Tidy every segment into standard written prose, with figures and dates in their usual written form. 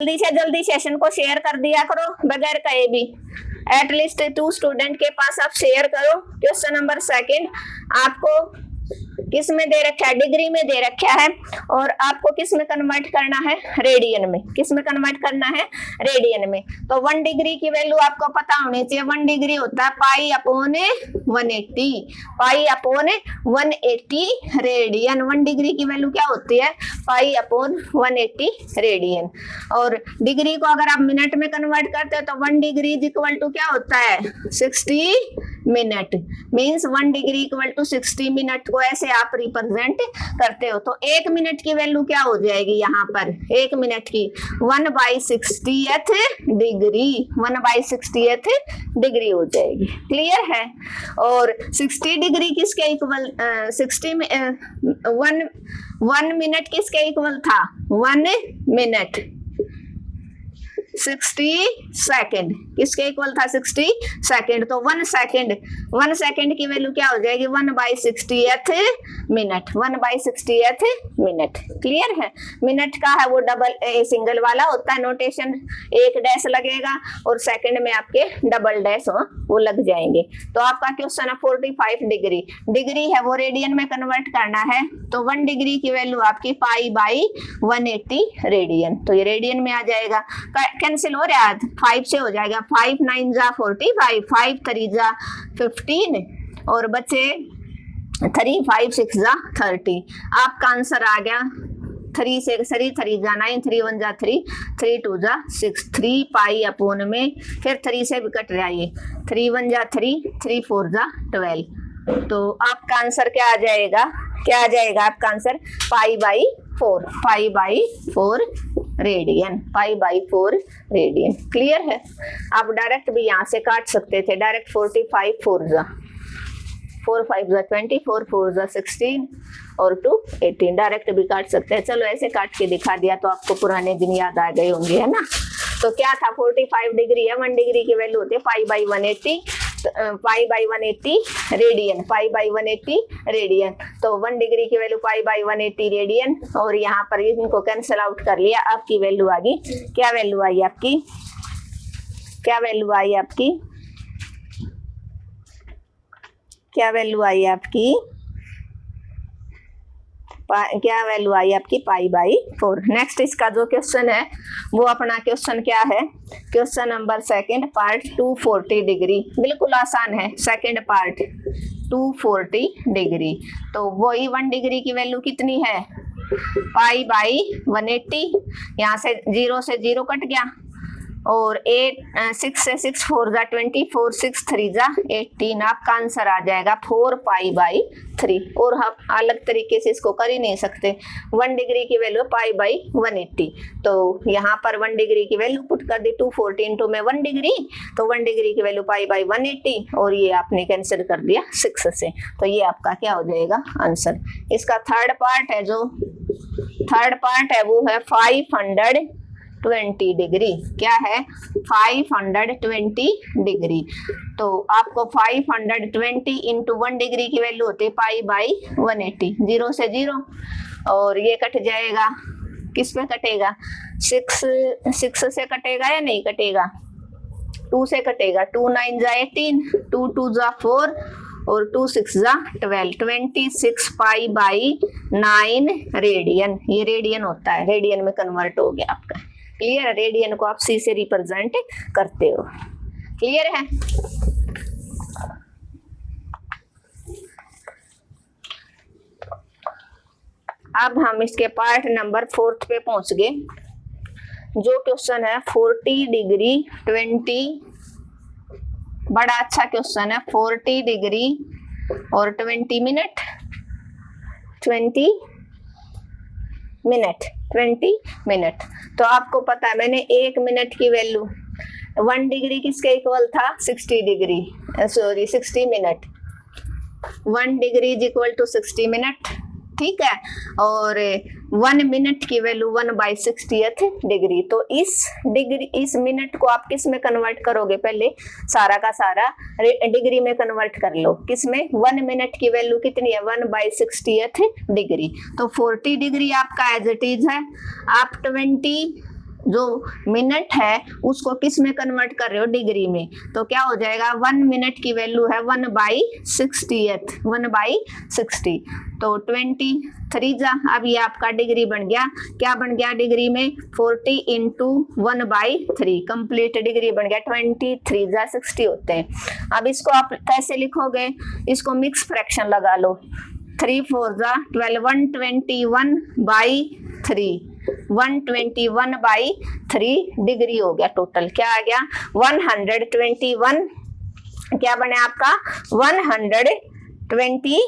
जल्दी से जल्दी सेशन को शेयर कर दिया करो बगैर कहे भी। एटलीस्ट 2 स्टूडेंट के पास आप शेयर करो। क्वेश्चन नंबर 2 आपको किस में दे रखा है? डिग्री में दे रखा है और आपको किस में कन्वर्ट करना है? रेडियन में। किस में कन्वर्ट करना है? रेडियन में। तो 1 डिग्री की वैल्यू आपको पता होनी चाहिए। 1 डिग्री होता है pi upon 180, pi upon 180 radian. 1 degree की वैल्यू क्या होती है? Pi upon 180 radian. और डिग्री को अगर आप मिनट में कन्वर्ट करते हो तो 1 डिग्री इज इक्वल टू क्या होता है? 60 minute. Means 1 degree equal to 60 minute को ऐसे आप रिप्रेजेंट करते हो। तो 1 मिनट की वैल्यू क्या हो जाएगी यहाँ पर? 1 मिनट की 1/60th डिग्री, 1/60th डिग्री हो जाएगी। क्लियर है? और 60 डिग्री किसके इक्वल? 1 मिनट किसके इक्वल था? 1 मिनट 60 सेकेंड किसके इक्वल था? 60 सेकेंड। तो 1 सेकेंड की वैल्यू क्या हो जाएगी? 1/60th minute, 1/60th minute. Clear है? मिनट का है वो डबल सिंगल वाला होता है नोटेशन, 1 डैश लगेगा और सेकंड में आपके डबल डैश वो लग जाएंगे। तो आपका क्वेश्चन है 45 डिग्री। डिग्री है वो रेडियन में कन्वर्ट करना है। तो 1 डिग्री की वैल्यू आपकी π/180 रेडियन। तो ये रेडियन में आ जाएगा। कैंसिल हो रहा है, 5 से हो जाएगा। 5 9 जा 45, 5 3 जा 15 और बचे 3 5 6 जा 30। आपका आंसर आ गया 3 से 3 जा 9, 3 1 जा 3, 3 2 जा 6, 3 पाई अपॉन में फिर 3 से भी कट रहा है ये, 3 1 जा 3, 3 4 जा 12। तो आपका आंसर क्या आ जाएगा? क्या आ जाएगा आपका आंसर? π/4, π/4 radian, π/4 radian. क्लियर है? आप डायरेक्ट भी यहाँ से काट सकते थे, डायरेक्ट 45 4 जा 4 5 जा 20, 4 4 जा 16 और 2 18, डायरेक्ट भी काट सकते हैं। चलो ऐसे काट के दिखा दिया तो आपको पुराने दिन याद आ गए होंगे, है ना? तो क्या था? 45 डिग्री है। 1 डिग्री की वैल्यू होती है π/180, π/180 रेडियन, π/180 रेडियन। तो 1 डिग्री की वैल्यू π/180 रेडियन और यहाँ पर इनको कैंसिल आउट कर लिया। आपकी वैल्यू आ गई, क्या वैल्यू आई आपकी? क्या वैल्यू आई आपकी? क्या वैल्यू आई आपकी? क्या वैल्यू आई आपकी? π/4। नेक्स्ट इसका जो क्वेश्चन है वो अपना क्वेश्चन क्या है? Question number 2 part 240 degree. बिल्कुल आसान है। Second part 240 degree. तो वही 1 डिग्री की वैल्यू कितनी है? π/180। यहाँ से 0 से 0 कट गया और 6 से 6 4 जा 24, 6 3 जा 18। आपका आंसर आ जाएगा 4π/3। और हम अलग तरीके से इसको कर ही नहीं सकते। 1 डिग्री की वैल्यू π/180। तो यहाँ पर 1 डिग्री की वैल्यू पुट कर दी, 240 इंटू में 1 डिग्री, तो 1 डिग्री की वैल्यू π/180 और ये आपने कैंसिल कर दिया 6 से। तो ये आपका क्या हो जाएगा? आंसर। इसका थर्ड पार्ट है वो है 520 डिग्री। क्या है? 520 डिग्री। तो आपको 520 इंटू 1 डिग्री की वैल्यू होती है π/180। 0 से 0 और ये कट जाएगा। किस में कटेगा? 6 से कटेगा या नहीं कटेगा? 2 से कटेगा। 2 9 जा 18, 2 2 जा 4 और 2 6 जा 12, 26 π/9 रेडियन। ये रेडियन होता है, रेडियन में कन्वर्ट हो गया आपका। क्लियर? रेडियन को आप सी से रिप्रेजेंट करते हो। क्लियर है? अब हम इसके पार्ट नंबर 4 पे पहुंच गए। जो क्वेश्चन है 40 डिग्री 20, बड़ा अच्छा क्वेश्चन है। 40 डिग्री और 20 मिनट, 20 मिनट। तो आपको पता है, मैंने 1 मिनट की वैल्यू 1 डिग्री किसके इक्वल था? 60 degree, sorry 60 minute. 1 degree is equal to 60 minute. ठीक है? और 1 मिनट की वैल्यू 1/60th डिग्री। तो इस मिनट को आप किस में कन्वर्ट करोगे? पहले सारा का सारा डिग्री में कन्वर्ट कर लो। किस में? 1 मिनट की वैल्यू कितनी है? 1/60th degree. तो 40 डिग्री आपका एज इट इज है। आप 20 जो मिनट है उसको किस में कन्वर्ट कर रहे हो, डिग्री में, तो क्या हो जाएगा 1 मिनट की वैल्यू है 1/60th, 1/60, तो 23 जा, अब ये आपका डिग्री बन गया, क्या बन गया डिग्री में 40 इंटू 1/3, कंप्लीट डिग्री बन गया, 23 जा 60 होते हैं। अब इसको आप कैसे लिखोगे, इसको मिक्स फ्रैक्शन लगा लो, 3 4 जा 12, 121/3, 121/3 डिग्री हो गया टोटल, क्या आ गया 121, क्या बने आपका 121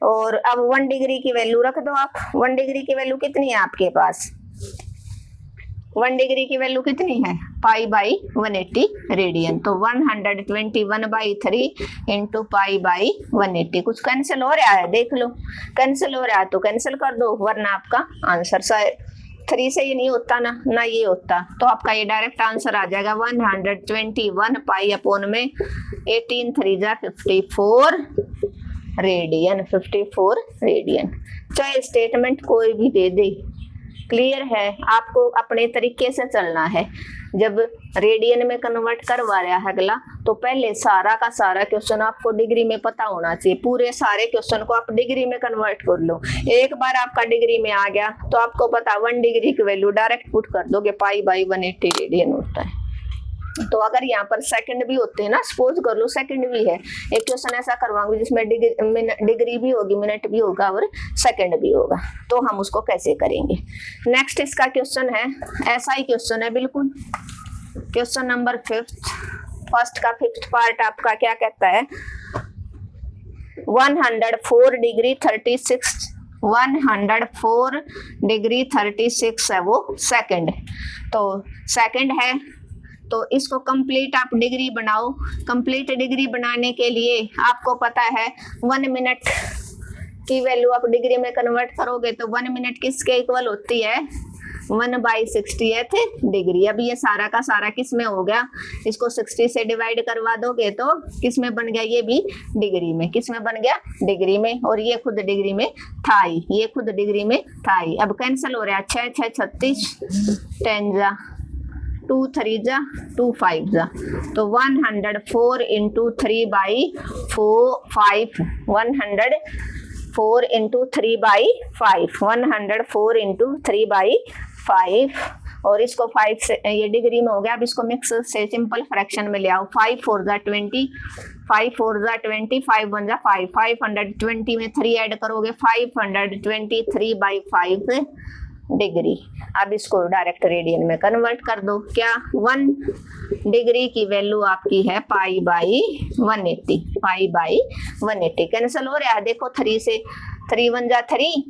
और अब 1 डिग्री की वैल्यू रख दो आप। 1 डिग्री की वैल्यू कितनी है आपके पास, 1 डिग्री की वैल्यू कितनी है π/180 रेडियन, तो 121/3 इंटू π/180। कुछ कैंसिल हो रहा है, देख लो, कैंसिल हो रहा है तो कैंसिल कर दो, वरना आपका आंसर 3 से ये नहीं होता ना ये होता, तो आपका ये डायरेक्ट आंसर आ जाएगा 121 पाई अपॉन में 18 3 जा 54 रेडियन, 54 रेडियन। चाहे स्टेटमेंट कोई भी दे दे, क्लियर है, आपको अपने तरीके से चलना है। जब रेडियन में कन्वर्ट करवा रहा है अगला, तो पहले सारा का सारा क्वेश्चन आपको डिग्री में पता होना चाहिए, पूरे सारे क्वेश्चन को आप डिग्री में कन्वर्ट कर लो। एक बार आपका डिग्री में आ गया तो आपको पता 1 डिग्री की वैल्यू डायरेक्ट पुट कर दोगे, π/180 रेडियन होता है। तो अगर यहाँ पर सेकंड भी होते हैं ना, सपोज कर लो सेकंड भी है, एक क्वेश्चन ऐसा करवाऊंगी जिसमें डिग्री भी होगी, मिनट भी होगा और सेकंड भी होगा, तो हम उसको कैसे करेंगे। नेक्स्ट इसका क्वेश्चन है, ऐसा ही क्वेश्चन है बिल्कुल, क्वेश्चन नंबर 5, फर्स्ट का 5th पार्ट आपका क्या कहता है, 104 डिग्री 36, 104 डिग्री 36 है वो सेकंड, तो सेकंड है, तो इसको कंप्लीट आप डिग्री बनाओ। कंप्लीट डिग्री बनाने के लिए आपको पता है 1 मिनट की वैल्यू आप डिग्री में कन्वर्ट करोगे तो 1 मिनट किसके इक्वल होती है, 1/60th डिग्री। अब ये सारा का सारा किस में हो गया, इसको 60 से डिवाइड करवा दोगे तो किस में बन गया, ये भी डिग्री में, किस में बन गया, डिग्री में, और ये खुद डिग्री में था ही, ये खुद डिग्री में था ही। अब कैंसिल हो रहा है, 6 6 36, 10 जा 2 3 जा 2 5 जा, तो 104 इंटू 3/5, 104 इंटू 3/5, 104 इंटू 3/5, और इसको 5 से ये डिग्री में हो गया। अब इसको मिक्स से सिंपल फ्रैक्शन में ले आओ, 5 4 जा 20, 5 4 जा 20, 5 1 जा 5, 520 में 3 ऐड करोगे 523/5 डिग्री। अब इसको डायरेक्ट रेडियन में कन्वर्ट कर दो, क्या 1 डिग्री की वैल्यू आपकी है π/180, π/180 कैंसिल हो रहा है, देखो 3 से 3 1 जा 3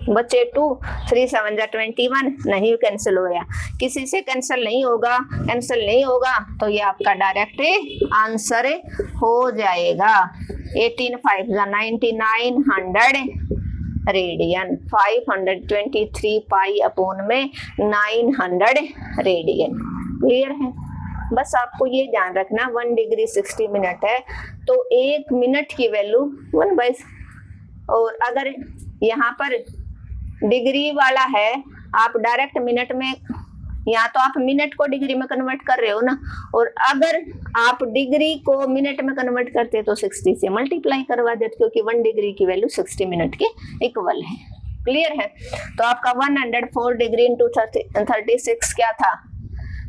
बचे 2, 3 7 जा 21, नहीं कैंसिल हो रहा, किसी से कैंसिल नहीं होगा, कैंसिल नहीं होगा तो ये आपका डायरेक्ट आंसर हो जाएगा। 18 5 जा 9900 रेडियन, 523 पाई अपॉन में 900 रेडियन। क्लियर है, बस आपको ये ध्यान रखना 1 डिग्री 60 मिनट है, तो 1 मिनट की वैल्यू 1/, और अगर यहाँ पर डिग्री वाला है आप डायरेक्ट मिनट में, यहाँ तो आप मिनट को डिग्री में कन्वर्ट कर रहे हो ना, और अगर आप डिग्री को मिनट में कन्वर्ट करते तो 60 से मल्टीप्लाई करवा देते, क्योंकि 1 डिग्री की वैल्यू 60 मिनट के इक्वल है। क्लियर है, तो आपका 104 डिग्री इंटू 36 क्या था,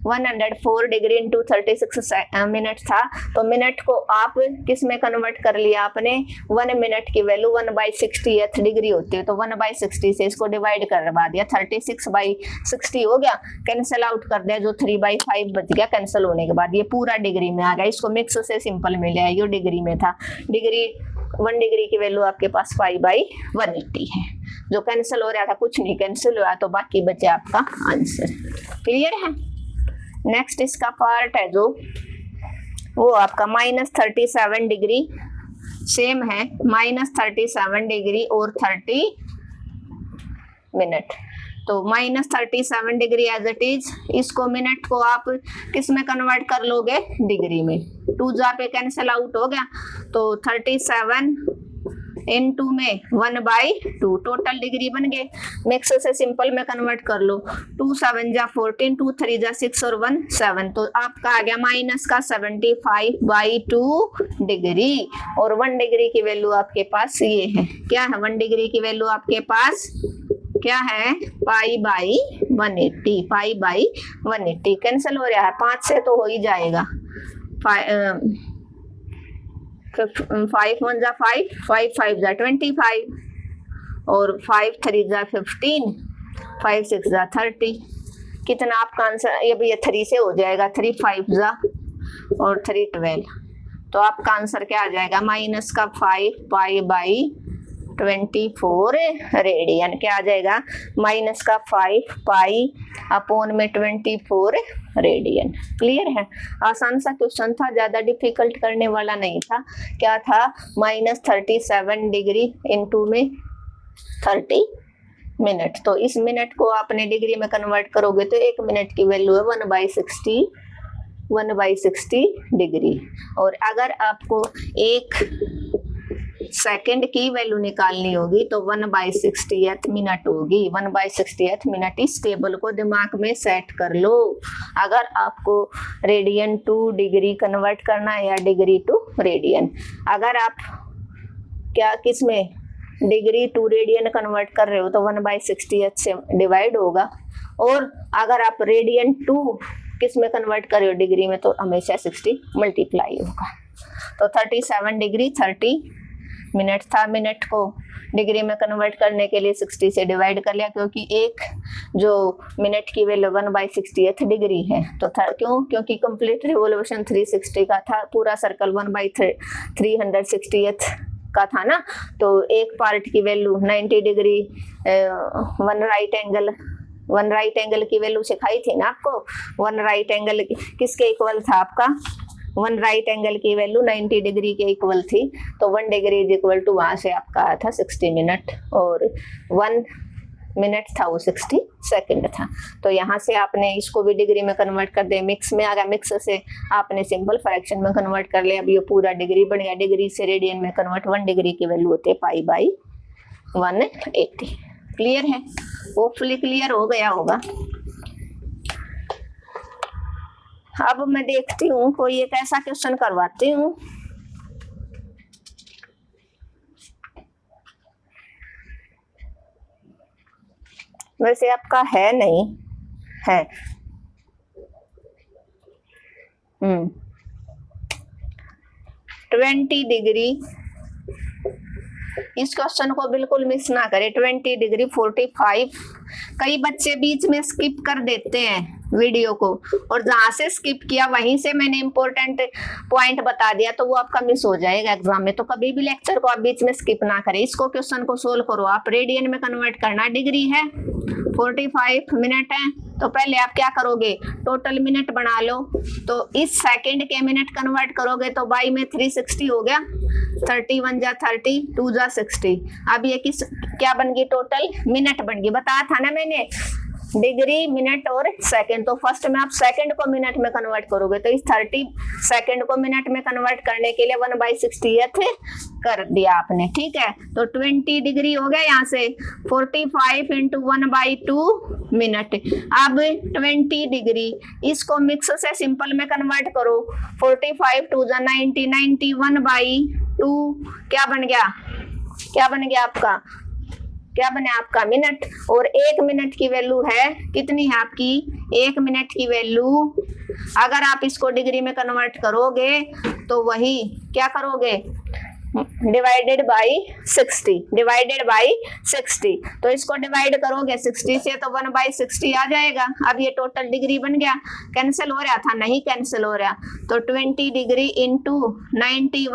104 डिग्री इंटू 36 मिनट था, तो मिनट को आप किस में कन्वर्ट कर लिया आपने, 1 मिनट की वैल्यू 1/60th डिग्री होती है, तो 1/60 से इसको डिवाइड करवा दिया, 36/60 हो गया, कैंसिल आउट कर दिया, जो 3/5 बच गया कैंसिल होने के बाद, ये पूरा डिग्री में आ गया। इसको मिक्स से सिंपल में लिया, ये डिग्री में था, डिग्री 1 डिग्री की वैल्यू आपके पास π/180 है, जो कैंसिल हो रहा था कुछ नहीं कैंसिल हुआ, तो बाकी बचे आपका आंसर। क्लियर है, नेक्स्ट इसका पार्ट है जो वो आपका -37 डिग्री, सेम है -37 डिग्री और 30 मिनट, तो -37 डिग्री एज इट इज, इसको मिनट को आप किस में कन्वर्ट कर लोगे, डिग्री में, 2 जा पे कैंसिल आउट हो गया, तो 37 इनटू में 1/2 टोटल डिग्री बन गए। मिक्स से सिंपल में कन्वर्ट कर लो, 2 7 जा 14, 2 3 जा 6 और 1 7, तो आपका आ गया माइनस का 75/2 डिग्री। और 1 डिग्री की वैल्यू आपके पास ये है, क्या है 1 डिग्री की वैल्यू आपके पास क्या है, π/180, π/180 कैंसिल हो रहा है, 5 से तो हो ही जाएगा, 5 1 जा 5, 5 5 जा 25 और 5 3 जा 15, 5 6 जा 30, कितना आपका आंसर, ये 3 से हो जाएगा, 3 5 जा और 3 12, तो आपका आंसर क्या आ जाएगा, माइनस का 5 π/24 रेडियन, क्या आ जाएगा, माइनस का 5 π/24 रेडियन। क्लियर है, आसान सा क्वेश्चन था, ज्यादा डिफिकल्ट करने वाला नहीं था। क्या था, -37 डिग्री इनटू में 30 मिनट, तो इस मिनट को आपने डिग्री में कन्वर्ट करोगे तो 1 मिनट की वैल्यू है 1/60 डिग्री। और अगर आपको 1 सेकंड की वैल्यू निकालनी होगी तो 1/60th मिनट होगी, 1/60th मिनट। इस टेबल को दिमाग में सेट कर लो। अगर आपको रेडियन टू डिग्री कन्वर्ट करना है या डिग्री टू रेडियन, अगर आप क्या किस में डिग्री टू रेडियन कन्वर्ट कर रहे हो तो 1/60th से डिवाइड होगा, और अगर आप रेडियन टू किस में कन्वर्ट कर रहे हो डिग्री में तो हमेशा 60 मल्टीप्लाई होगा। तो 37 डिग्री 30 मिनट था, मिनट को डिग्री में कन्वर्ट करने के लिए 60 से डिवाइड कर लिया, क्योंकि एक जो मिनट की वैल्यू 1/60th डिग्री है। तो क्यों, क्योंकि कंप्लीट रिवोल्यूशन 360 का था, पूरा सर्कल 1/360th का था ना, तो एक पार्ट की value 90 degree, one right angle की वैल्यू सिखाई थी ना आपको। वन राइट एंगल किसके इक्वल था आपका, वन राइट एंगल की वैल्यू 90 डिग्री के इक्वल थी, तो 1 डिग्री इज इक्वल टू वहां से आपका आया था 60 मिनट, और 1 मिनट था वो 60 सेकंड था। तो यहाँ से आपने इसको भी डिग्री में कन्वर्ट कर दे, मिक्स में आ गया, मिक्स से आपने सिंपल फ्रैक्शन में कन्वर्ट कर लिया। अब ये पूरा डिग्री बन गया, डिग्री से रेडियन में कन्वर्ट, 1 डिग्री की वैल्यू होती है π/180। क्लियर है, होपफुली क्लियर हो गया होगा। अब मैं देखती हूँ कोई एक ऐसा क्वेश्चन करवाती हूँ। वैसे आपका है नहीं है, 20 डिग्री, इस क्वेश्चन को बिल्कुल मिस ना करें। 20 डिग्री 45, कई बच्चे बीच में स्किप कर देते हैं वीडियो को, और जहां से स्किप किया वहीं से मैंने इंपॉर्टेंट पॉइंट बता दिया तो वो आपका मिस हो जाएगा एग्जाम में। तो कभी भी लेक्चर को आप बीच में स्किप ना करें। इसको क्वेश्चन को सोल्व करो, आप रेडियन में कन्वर्ट करना, डिग्री है 45 मिनट है, तो पहले आप क्या करोगे, टोटल मिनट बना लो, तो इस सेकंड के मिनट कन्वर्ट करोगे तो बाई में 360 हो गया, 31 जा 30, 2 जा 60। अब ये किस क्या बन गई, टोटल मिनट बन गई। बताया था ना मैंने, डिग्री मिनट और सेकंड, तो फर्स्ट में आप सेकंड को मिनट में कन्वर्ट करोगे, तो इस 30 सेकंड को मिनट में कन्वर्ट करने के लिए 1/60th कर दिया आपने, ठीक है। तो 20 डिग्री हो गया, यहाँ से 45 इंटू 1/2 मिनट। अब 20 डिग्री, इसको मिक्स से सिंपल में कन्वर्ट करो, 45 2 जा 90, 90 1/2 क्या बन गया, क्या बन गया आपका, क्या बने आपका मिनट। और 1 मिनट की वैल्यू है कितनी है आपकी, 1 मिनट की वैल्यू अगर आप इसको डिग्री में कन्वर्ट करोगे तो वही क्या करोगे, डिवाइडेड बाई 60, डिवाइडेड बाई 60। तो इसको डिवाइड करोगे 60 से तो 1/60 आ जाएगा। अब ये टोटल डिग्री बन गया, कैंसिल हो रहा था, नहीं कैंसिल हो रहा, तो 20 डिग्री इंटू 90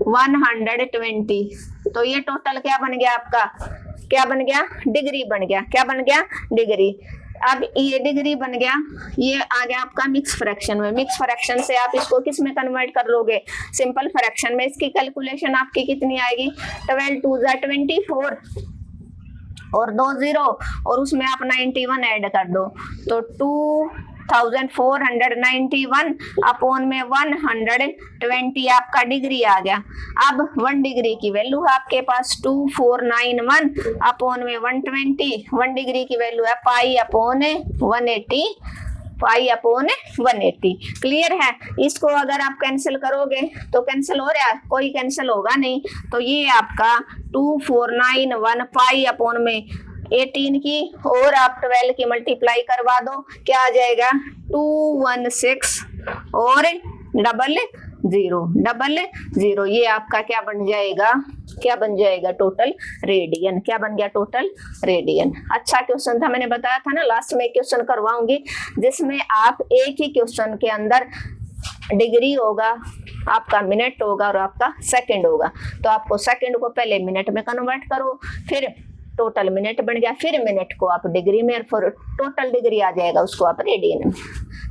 1/120, तो ये टोटल क्या बन गया आपका, क्या बन गया, डिग्री बन गया, क्या बन गया, डिग्री। अब ये डिग्री बन गया, ये आ गया आपका मिक्स फ्रैक्शन में। मिक्स फ्रैक्शन से आप इसको किस में कन्वर्ट कर लोगे, सिंपल फ्रैक्शन में। इसकी कैलकुलेशन आपकी कितनी आएगी, 12 2 जा 24 और 2 0 और उसमें आप 91 ऐड कर दो, तो 2 1491 अपॉन में 120 आपका डिग्री आ गया। अब 1 डिग्री की वैल्यू है आपके पास 2491 अपॉन में 120, 1 डिग्री की वैल्यू है pi upon 180, pi upon 180। Clear है। इसको अगर आप कैंसिल करोगे तो कैंसिल हो रहा है, कोई कैंसिल होगा नहीं, तो ये आपका 2491 पाई अपॉन में 18 की और आप 12 की मल्टीप्लाई करवा दो, क्या आ जाएगा 216 और डबल जीरो, ये आपका क्या बन जाएगा, क्या बन जाएगा टोटल रेडियन। क्या बन गया टोटल रेडियन। अच्छा क्वेश्चन था, मैंने बताया था ना लास्ट में क्वेश्चन करवाऊंगी जिसमें आप एक ही क्वेश्चन के अंदर डिग्री होगा, आपका मिनट होगा और आपका सेकंड होगा। तो आपको सेकंड को पहले मिनट में कन्वर्ट करो, फिर टोटल मिनट बन गया, फिर मिनट को आप डिग्री में, और टोटल डिग्री आ जाएगा उसको आप रेडियन में।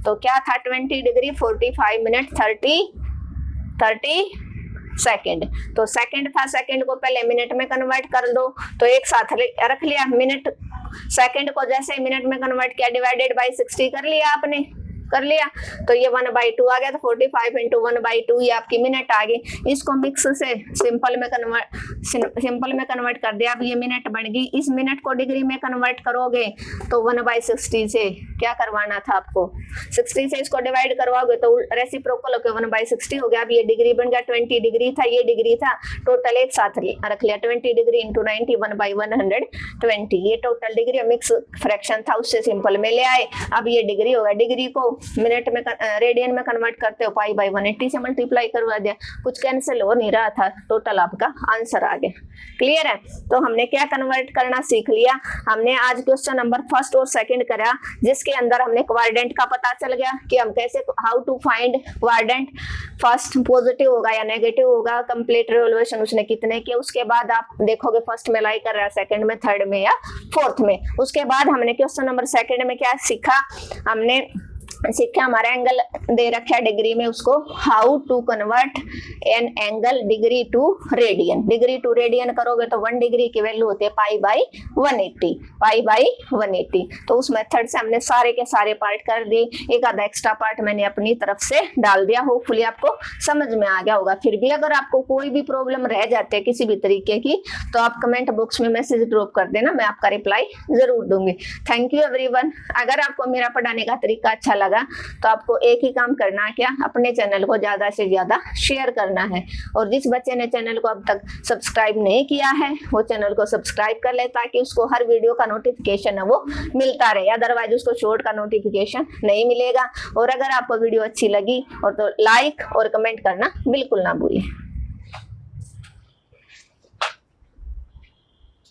तो क्या था 20 डिग्री 45 मिनट 30 सेकंड। तो सेकंड था, सेकंड को पहले मिनट में कन्वर्ट कर दो, तो एक साथ रख लिया मिनट, सेकंड को जैसे मिनट में कन्वर्ट किया डिवाइडेड बाय 60 कर लिया आपने, कर लिया, तो ये 1/2 आ गया। तो 45 × 1/2 ये आपकी मिनट आ गई। इसको मिक्स से सिंपल में कन्वर्ट कर दिया, अब ये मिनट बन गई। इस मिनट को डिग्री में कन्वर्ट करोगे तो 1/60 से क्या करवाना था आपको, 60 से इसको डिवाइड करवाओगे तो रेसिप्रोकल होकर 1/60 हो गया। अब ये डिग्री बन गया, 20 डिग्री था, ये डिग्री था, टोटल एक साथ रख लिया, 20 डिग्री × 90 1/120, ये टोटल डिग्री मिक्स फ्रैक्शन था उससे सिंपल में ले आए। अब ये डिग्री होगा, डिग्री को मिनट में रेडियन में कन्वर्ट करते हो, पाई बाय 180 से मल्टीप्लाई करवा दिया, कुछ कैंसिल हो नहीं रहा था, टोटल आपका आंसर आ गया। क्लियर है। तो हमने क्या कन्वर्ट करना सीख लिया, हमने आज क्वेश्चन नंबर फर्स्ट और सेकंड करा जिसके अंदर हमने क्वाड्रेंट का पता चल गया कि हम कैसे, how to find quadrant, first positive होगा या नेगेटिव होगा, कंप्लीट रिवोल्यूशन उसने कितने किए, उसके बाद आप देखोगे फर्स्ट में लाई कर रहा है, सेकंड में, थर्ड में या फोर्थ में। उसके बाद हमने क्वेश्चन नंबर सेकंड में क्या सीखा, हमने सीखा हमारा एंगल दे रखा है डिग्री में, उसको how to convert an angle degree to radian. Degree to radian करोगे तो 1 डिग्री की वैल्यू होती है पाई बाई 180। तो उस मेथड से हमने सारे के सारे पार्ट कर दिए, एक आधा एक्स्ट्रा पार्ट मैंने अपनी तरफ से डाल दिया। होपफुली आपको समझ में आ गया होगा। फिर भी अगर आपको कोई भी प्रॉब्लम रह जाती है किसी भी तरीके की तो आप कमेंट बॉक्स में मैसेज ड्रॉप कर देना, मैं आपका रिप्लाई जरूर दूंगी। Thank you everyone. अगर आपको मेरा पढ़ाने का तरीका अच्छा लगा तो आपको एक ही काम करना है, क्या, अपने चैनल को ज्यादा से ज्यादा शेयर करना है। और जिस बच्चे ने चैनल को अब तक सब्सक्राइब नहीं किया है वो चैनल को सब्सक्राइब कर ले ताकि उसको हर वीडियो का नोटिफिकेशन है वो मिलता रहे, अदरवाइज उसको शॉर्ट का नोटिफिकेशन नहीं मिलेगा। और अगर आपको वीडियो अच्छी लगी और तो लाइक और कमेंट करना बिल्कुल ना भूलें।